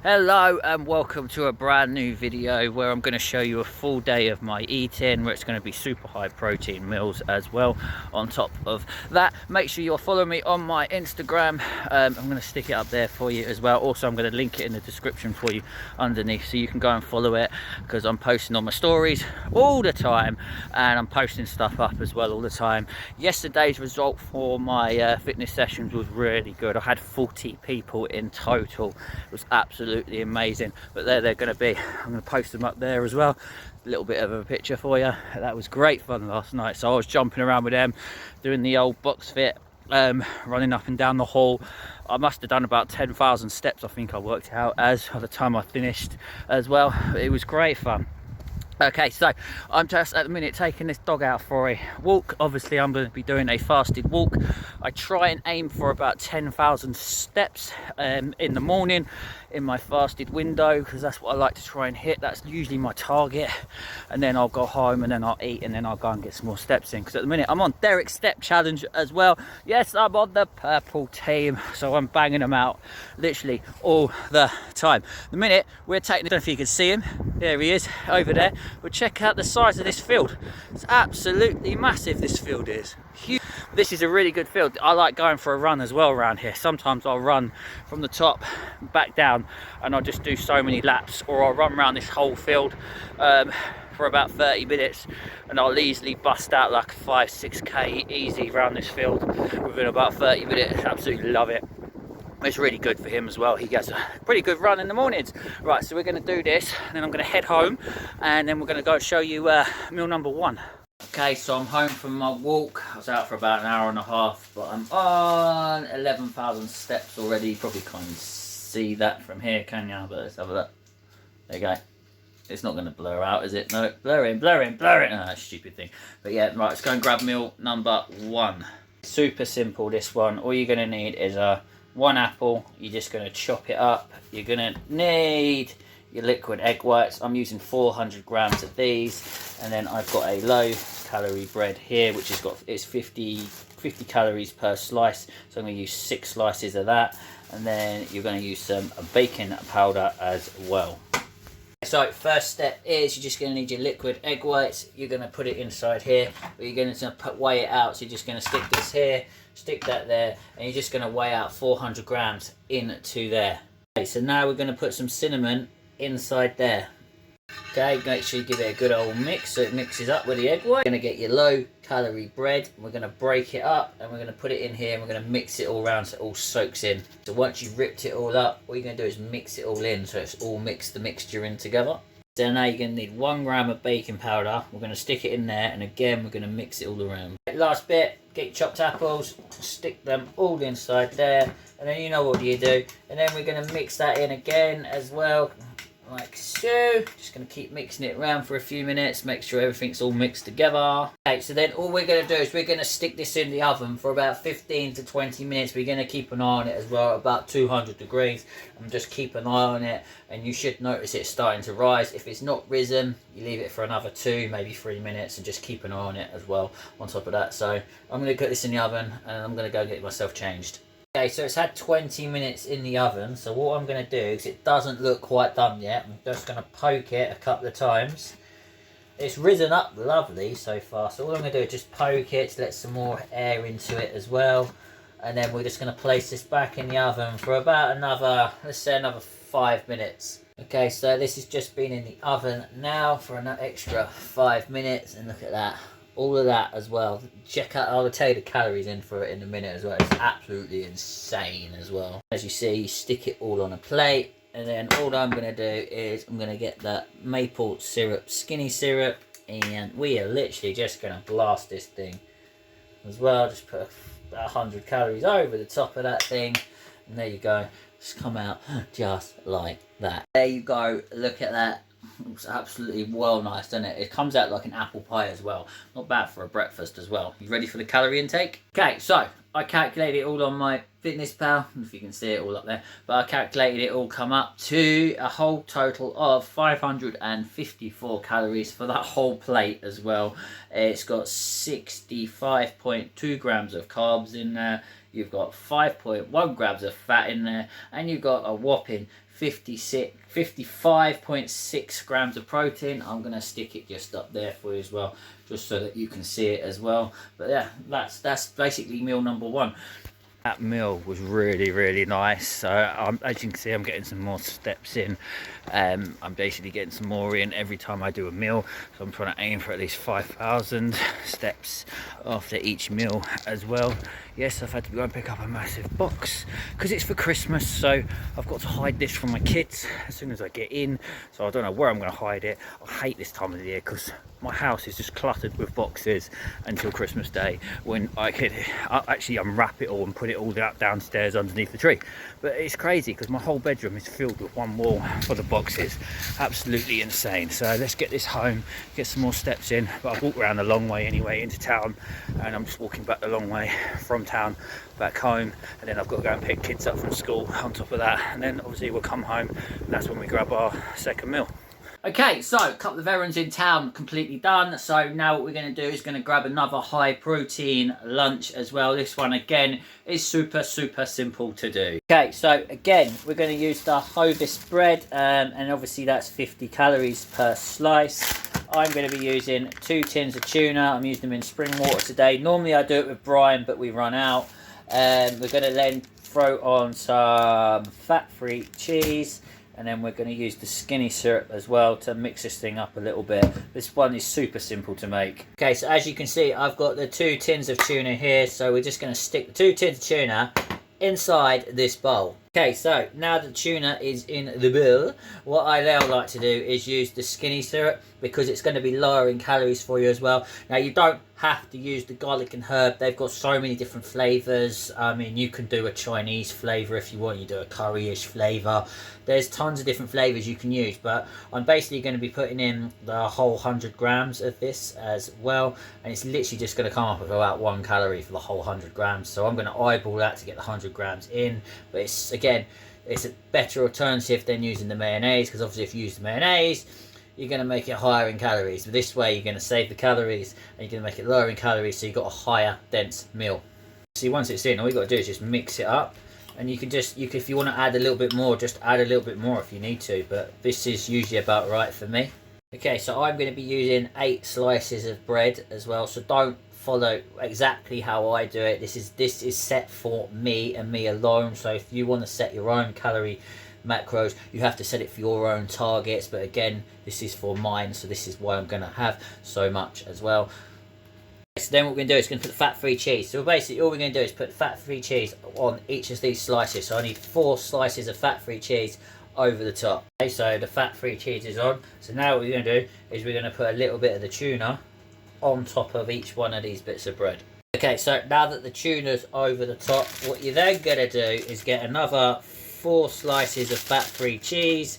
Hello and welcome to a brand new video where I'm going to show you a full day of my eating, where it's going to be super high protein meals as well. On top of that, make sure you're following me on my Instagram. I'm going to stick it up there for you as well. Also, I'm going to link it in the description for you underneath so you can go and follow it, because I'm posting on my stories all the time and I'm posting stuff up as well all the time. Yesterday's result for my fitness sessions was really good. I had 40 people in total. It was absolutely amazing. But there they're going to be. I'm going to post them up there as well. A little bit of a picture for you. That was great fun last night. So I was jumping around with them, doing the old box fit, running up and down the hall. I must have done about 10,000 steps, I think I worked out as by the time I finished as well. It was great fun. Okay, so I'm just at the minute taking this dog out for a walk. Obviously, I'm going to be doing a fasted walk. I try and aim for about 10,000 steps in the morning in my fasted window, because that's what I like to try and hit. That's usually my target. And then I'll go home and then I'll eat and then I'll go and get some more steps in, because at the minute I'm on Derek's step challenge as well. Yes, I'm on the purple team, so I'm banging them out literally all the time. The minute we're taking, I don't know if you can see him, there he is over there. But check out the size of this field. It's absolutely massive, this field is huge. This is a really good field. I like going for a run as well around here. Sometimes I'll run from the top back down and I'll just do so many laps, or I'll run around this whole field for about 30 minutes and I'll easily bust out like 5-6k easy around this field within about 30 minutes. Absolutely love it. It's really good for him as well. He gets a pretty good run in the mornings. Right, so we're going to do this, and then I'm going to head home, and then we're going to go show you meal number one. Okay, so I'm home from my walk. I was out for about an hour and a half, but I'm on 11,000 steps already. You probably can't see that from here, can you? But let's have a look. There you go. It's not going to blur out, is it? No, blur in. Ah, stupid thing. But yeah, right, let's go and grab meal number one. Super simple, this one. All you're going to need is one apple. You're just going to chop it up. You're going to need your liquid egg whites. I'm using 400 grams of these, and then I've got a low calorie bread here, which has got, it's 50 calories per slice, so I'm going to use 6 slices of that. And then you're going to use some baking powder as well. So first step is you're just going to need your liquid egg whites. You're going to put it inside here, but you're going to weigh it out. So you're just going to stick this here, stick that there, and you're just going to weigh out 400 grams into there. Okay, so now we're going to put some cinnamon inside there. Okay, make sure you give it a good old mix so it mixes up with the egg white. You're going to get your low calorie bread, and we're going to break it up and we're going to put it in here, and we're going to mix it all around so it all soaks in. So once you've ripped it all up, what you're going to do is mix it all in so it's all mixed, the mixture in together. So now you're going to need 1 gram of baking powder. We're going to stick it in there, and again we're going to mix it all around. Last bit, get your chopped apples, stick them all inside there, and then you know what you do. And then we're going to mix that in again as well, like so. Just going to keep mixing it around for a few minutes, make sure everything's all mixed together. Okay, so then all we're going to do is we're going to stick this in the oven for about 15 to 20 minutes. We're going to keep an eye on it as well, about 200 degrees, and just keep an eye on it, and you should notice it starting to rise. If it's not risen, you leave it for another 2, maybe 3 minutes, and just keep an eye on it as well on top of that. So I'm going to put this in the oven, and I'm going to go get myself changed. Okay, so it's had 20 minutes in the oven. So what I'm going to do, because it doesn't look quite done yet, I'm just going to poke it a couple of times. It's risen up lovely so far. So all I'm going to do is just poke it to let some more air into it as well. And then we're just going to place this back in the oven for about another, let's say another 5 minutes. Okay, so this has just been in the oven now for an extra 5 minutes. And look at that. All of that as well. Check out, I'll tell you the calories in for it in a minute as well. It's absolutely insane as well. As you see, you stick it all on a plate, and then all I'm going to do is I'm going to get the maple syrup, skinny syrup, and we are literally just going to blast this thing as well. Just put about 100 calories over the top of that thing, and there you go. Just come out just like that. There you go. Look at that. It's absolutely well nice, doesn't it? It comes out like an apple pie as well. Not bad for a breakfast as well. You ready for the calorie intake? Okay, so I calculated it all on my Fitness Pal, if you can see it all up there. But I calculated it all come up to a whole total of 554 calories for that whole plate as well. It's got 65.2 grams of carbs in there. You've got 5.1 grams of fat in there, and you've got a whopping 55.6 grams of protein. I'm going to stick it just up there for you as well, just so that you can see it as well. But yeah, that's basically meal number one. That meal was really nice. So as you can see, I'm getting some more steps in. I'm basically getting some more in every time I do a meal, so I'm trying to aim for at least 5,000 steps after each meal as well. Yes, I've had to go and pick up a massive box because it's for Christmas, so I've got to hide this from my kids as soon as I get in, so I don't know where I'm going to hide it. I hate this time of the year because my house is just cluttered with boxes until Christmas Day, when I could actually unwrap it all and put it all downstairs underneath the tree. But it's crazy because my whole bedroom is filled with one wall for the boxes. Absolutely insane. So let's get this home, get some more steps in. But I've walked around the long way anyway into town, and I'm just walking back the long way from town back home, and then I've got to go and pick kids up from school on top of that, and then obviously we'll come home, and that's when we grab our second meal. Okay, so a couple of errands in town completely done. So now what we're going to do is going to grab another high protein lunch as well. This one again is super simple to do. Okay, so again we're going to use the Hovis bread, and obviously that's 50 calories per slice. I'm going to be using 2 tins of tuna. I'm using them in spring water today. Normally I do it with brine, but we run out. We're going to then throw on some fat-free cheese. And then we're going to use the skinny syrup as well to mix this thing up a little bit. This one is super simple to make. Okay, so as you can see, I've got the 2 tins of tuna here. So we're just going to stick the 2 tins of tuna inside this bowl. Okay, so now the tuna is in the bowl, what I now like to do is use the skinny syrup because it's going to be lower in calories for you as well. Now you don't have to use the garlic and herb. They've got so many different flavors. I mean, you can do a Chinese flavor if you want. You do a curry-ish flavor. There's tons of different flavors you can use, but I'm basically going to be putting in the whole 100 grams of this as well, and it's literally just going to come up with about 1 calorie for the whole 100 grams. So I'm going to eyeball that to get the 100 grams in, but it's again, it's a better alternative than using the mayonnaise, because obviously if you use the mayonnaise, you're going to make it higher in calories. But this way you're going to save the calories and you're going to make it lower in calories, so you've got a higher dense meal. See, once it's in, all you've got to do is just mix it up, and you can just, if you want to add a little bit more, just add a little bit more if you need to, but this is usually about right for me. Okay, so I'm going to be using 8 slices of bread as well, so don't follow exactly how I do it. This is set for me and me alone, so if you want to set your own calorie macros, you have to set it for your own targets, but again, this is for mine, so this is why I'm going to have so much as well. So then what we're going to do is going to put the fat-free cheese. So basically all we're going to do is put fat-free cheese on each of these slices. So I need 4 slices of fat-free cheese over the top. Okay, so the fat-free cheese is on. So now what we're going to do is we're going to put a little bit of the tuna on top of each one of these bits of bread. Okay, so now that the tuna's over the top, what you're then going to do is get another 4 slices of fat-free cheese,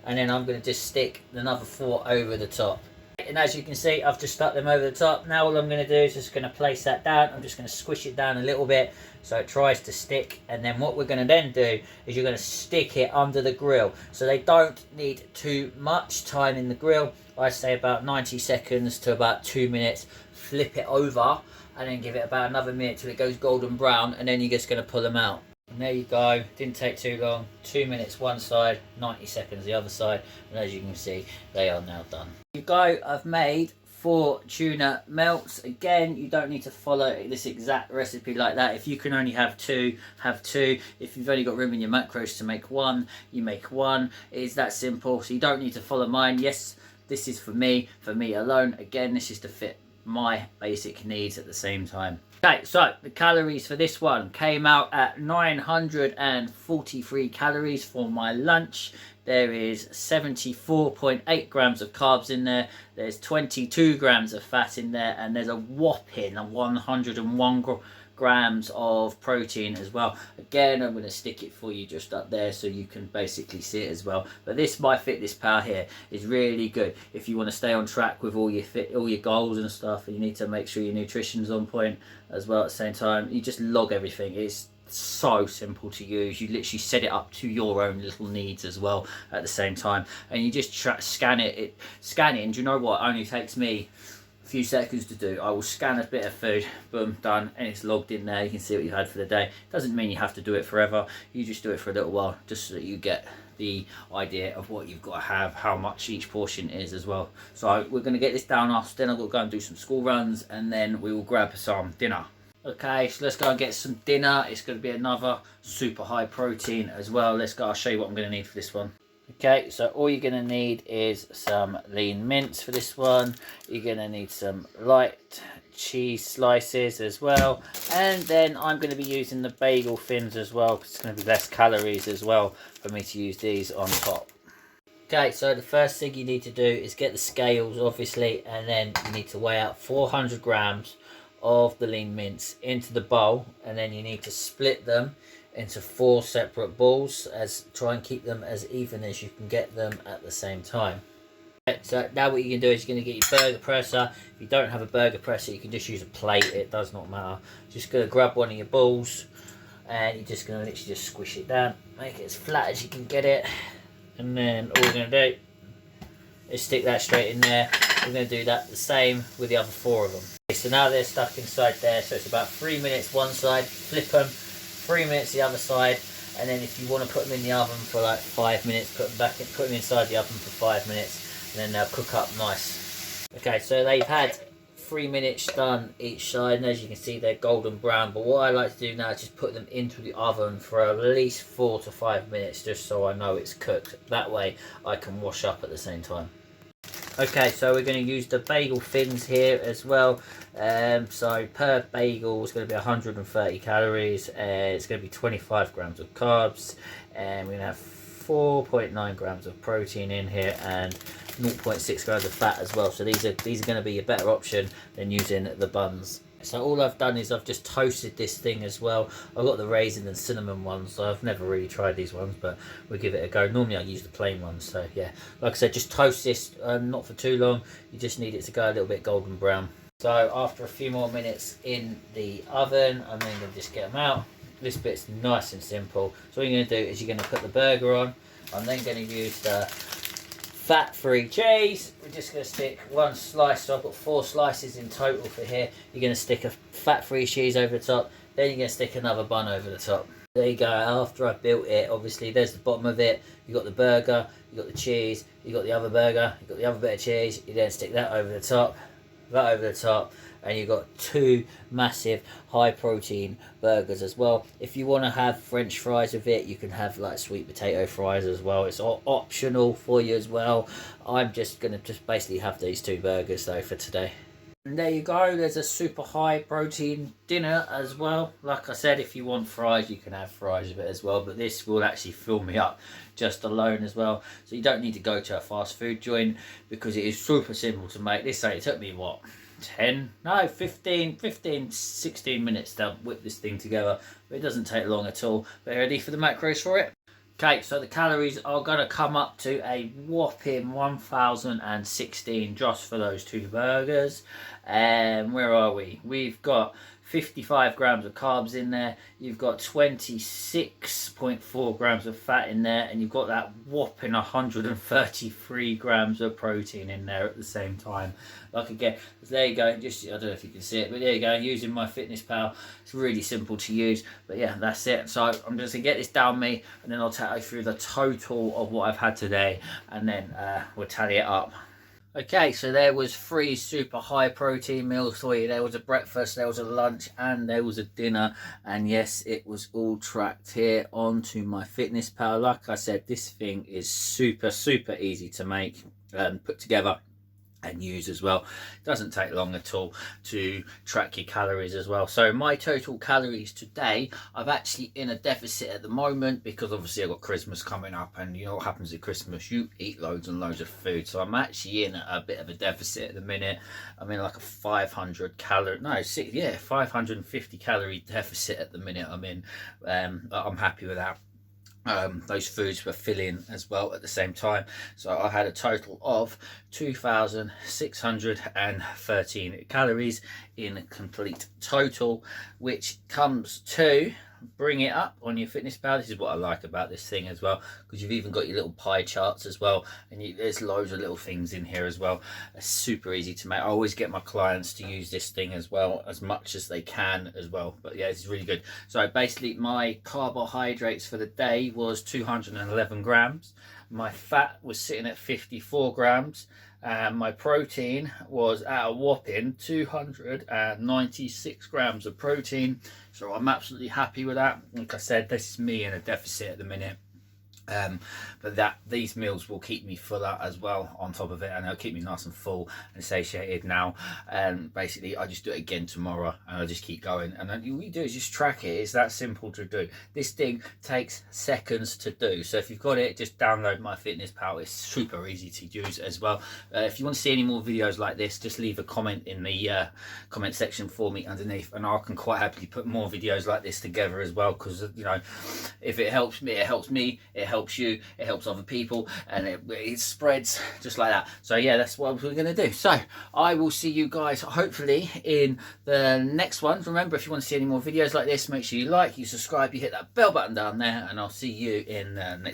and then I'm going to just stick another 4 over the top. And as you can see, I've just stuck them over the top. Now all I'm going to do is just going to place that down. I'm just going to squish it down a little bit so it tries to stick, and then what we're going to then do is you're going to stick it under the grill. So they don't need too much time in the grill. I say about 90 seconds to about 2 minutes. Flip it over and then give it about another minute till it goes golden brown, and then you're just going to pull them out. And there you go, didn't take too long. 2 minutes one side, 90 seconds the other side, and as you can see, they are now done. There you go, I've made 4 tuna melts. Again, you don't need to follow this exact recipe like that. If you can only have 2, have 2. If you've only got room in your macros to make 1, you make 1. It is that simple, so you don't need to follow mine. Yes, this is for me alone. Again, this is to fit my basic needs at the same time. Okay, so the calories for this one came out at 943 calories for my lunch. There is 74.8 grams of carbs in there. There's 22 grams of fat in there, and there's a whopping 101 grams of protein as well. Again, I'm going to stick it for you just up there so you can basically see it as well. But this MyFitnessPal here is really good if you want to stay on track with all your goals and stuff, and you need to make sure your nutrition's on point as well at the same time. You just log everything. It's so simple to use. You literally set it up to your own little needs as well at the same time, and you just scan it, and do you know what? It only takes me a few seconds to do. I will scan a bit of food, boom, done, and it's logged in there. You can see what you had for the day. Doesn't mean you have to do it forever. You just do it for a little while just so that you get the idea of what you've got to have, how much each portion is as well. So we're going to get this down us, then I've got to go and do some school runs, and then we will grab some dinner. Okay, so let's go and get some dinner. It's going to be another super high protein as well. Let's go, I'll show you what I'm going to need for this one. Okay, so all you're going to need is some lean mince for this one. You're going to need some light cheese slices as well, and then I'm going to be using the bagel fins as well, because it's going to be less calories as well for me to use these on top. Okay, so the first thing you need to do is get the scales, obviously, and then you need to weigh out 400 grams of the lean mince into the bowl, and then you need to split them into 4 separate balls, as try and keep them as even as you can get them at the same time. So now what you can do is you're going to get your burger presser. If you don't have a burger presser, you can just use a plate, it does not matter. Just going to grab one of your balls, and you're just going to literally just squish it down, make it as flat as you can get it, and then all we're going to do is stick that straight in there. We're going to do that the same with the other 4 of them. Okay, so now they're stuck inside there, so it's about 3 minutes one side, flip them, 3 minutes the other side, and then if you want to put them in the oven for like 5 minutes, put them inside the oven for 5 minutes, and then they'll cook up nice. Okay, so they've had 3 minutes done each side, and as you can see they're golden brown, but what I like to do now is just put them into the oven for at least 4 to 5 minutes, just so I know it's cooked. That way I can wash up at the same time. Okay, so we're going to use the bagel fins here as well. So per bagel is going to be 130 calories. It's going to be 25 grams of carbs, and we're going to have 4.9 grams of protein in here and 0.6 grams of fat as well. So these are going to be a better option than using the buns. So all I've done is I've just toasted this thing as well. I've got the raisin and cinnamon ones, so I've never really tried these ones, but we'll give it a go. Normally I use the plain ones, so yeah. Like I said, just toast this, not for too long. You just need it to go a little bit golden brown. So after a few more minutes in the oven, I'm then going to just get them out. This bit's nice and simple. So what you're going to do is you're going to put the burger on. I'm then going to use the fat-free cheese. We're just going to stick 1 slice, so I've got 4 slices in total for here. You're going to stick a fat-free cheese over the top, then you're going to stick another bun over the top. There you go. After I've built it, obviously there's the bottom of it. You've got the burger, you've got the cheese, you've got the other burger, you've got the other bit of cheese. You then stick that over the top, that over the top, and you've got 2 massive high protein burgers as well. If you want to have French fries with it, you can have like sweet potato fries as well. It's optional for you as well. I'm just going to basically have these 2 burgers though for today. And there you go, there's a super high protein dinner as well. Like I said, if you want fries, you can have fries with it as well, but this will actually fill me up just alone as well. So you don't need to go to a fast food joint, because it is super simple to make. This it took me what, 15, 16 minutes to whip this thing together, but it doesn't take long at all. But ready for the macros for it? Okay, so the calories are going to come up to a whopping 1016 just for those 2 burgers. And where are we? We've got 55 grams of carbs in there, you've got 26.4 grams of fat in there, and you've got that whopping 133 grams of protein in there at the same time. Like again, there you go, just I don't know if you can see it, but there you go, using MyFitnessPal. It's really simple to use, but yeah, that's it. So I'm just gonna get this down me, and then I'll tally through the total of what I've had today, and then we'll tally it up. Okay, so there was 3 super high protein meals for you. There was a breakfast, there was a lunch, and there was a dinner. And yes, it was all tracked here onto MyFitnessPal. Like I said, this thing is super easy to make and put together and use as well. It doesn't take long at all to track your calories as well. So my total calories today, I'm actually in a deficit at the moment, because obviously I've got Christmas coming up, and you know what happens at Christmas, you eat loads and loads of food. So I'm actually in a bit of a deficit at the minute. I'm in like a 550 calorie deficit at the minute I'm in. I'm happy with that. Those foods were filling as well at the same time, so I had a total of 2,613 calories in complete total, which comes to bring it up on your FitnessPal. This is what I like about this thing as well, because you've even got your little pie charts as well, and there's loads of little things in here as well. It's super easy to make. I always get my clients to use this thing as well, as much as they can as well. But yeah, it's really good. So basically my carbohydrates for the day was 211 grams. My fat was sitting at 54 grams. And my protein was at a whopping 296 grams of protein. So I'm absolutely happy with that. Like I said, this is me in a deficit at the minute. But these meals will keep me fuller as well on top of it, and they'll keep me nice and full and satiated now. And basically I just do it again tomorrow, and I just keep going, and then all you do is just track it. It's that simple to do. This thing takes seconds to do, so if you've got it, just download my FitnessPal. It's super easy to use as well. If you want to see any more videos like this, just leave a comment in the comment section for me underneath, and I can quite happily put more videos like this together as well, because you know, if it helps me, it helps me, it helps you, it helps other people, and it spreads just like that. So yeah, that's what we're going to do. So I will see you guys hopefully in the next one. Remember, if you want to see any more videos like this, make sure you like, you subscribe, you hit that bell button down there, and I'll see you in the next